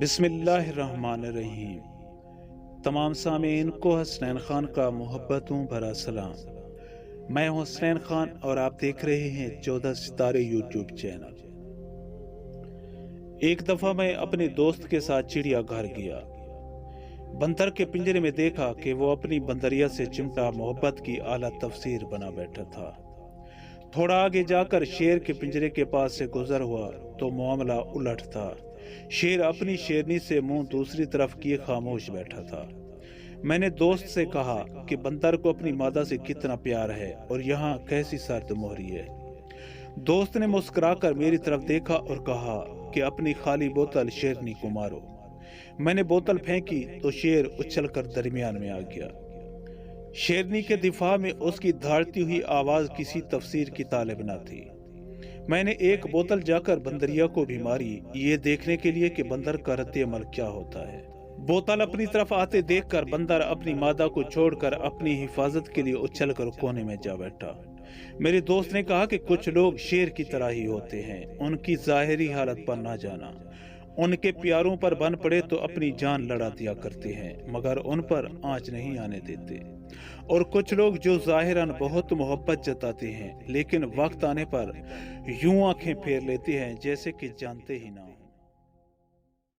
بسم اللہ الرحمن الرحیم۔ تمام سامعین کو حسنین خان کا محبتوں بھرا سلام۔ میں ہوں حسنین خان اور آپ دیکھ رہے ہیں 14 ستارے یوٹیوب چینل۔ ایک دفعہ میں اپنے دوست کے ساتھ چڑیا گھر گیا۔ بندر کے پنجرے میں دیکھا کہ وہ اپنی بندریا سے چمٹا محبت کی اعلیٰ تفسیر بنا بیٹھا تھا۔ تھوڑا آگے جا کر شیر کے پنجرے کے پاس سے گزر ہوا تو معاملہ الٹ تھا۔ شیر اپنی شیرنی سے منہ دوسری طرف کیے خاموش بیٹھا تھا۔ میں نے دوست سے کہا کہ بندر کو اپنی مادہ سے کتنا پیار ہے اور یہاں کیسی سرد مہری ہے۔ دوست نے مسکرا کر میری طرف دیکھا اور کہا کہ اپنی خالی بوتل شیرنی کو مارو۔ میں نے بوتل پھینکی تو شیر اچھل کر درمیان میں آ گیا۔ شیرنی کے دفاع میں اس کی دھاڑتی ہوئی آواز کسی تفسیر کی طالب نہ تھی۔ میں نے ایک بوتل جا کر بندریا کو بھی ماری، یہ دیکھنے کے لیے کہ بندر کا رد عمل کیا ہوتا ہے۔ بوتل اپنی طرف آتے دیکھ کر بندر اپنی مادہ کو چھوڑ کر اپنی حفاظت کے لیے اچھل کر کونے میں جا بیٹھا۔ میرے دوست نے کہا کہ کچھ لوگ شیر کی طرح ہی ہوتے ہیں، ان کی ظاہری حالت پر نہ جانا۔ ان کے پیاروں پر بن پڑے تو اپنی جان لڑا دیا کرتے ہیں مگر ان پر آنچ نہیں آنے دیتے۔ اور کچھ لوگ جو ظاہراً بہت محبت جتاتے ہیں لیکن وقت آنے پر یوں آنکھیں پھیر لیتے ہیں جیسے کہ جانتے ہی نہ ہوں۔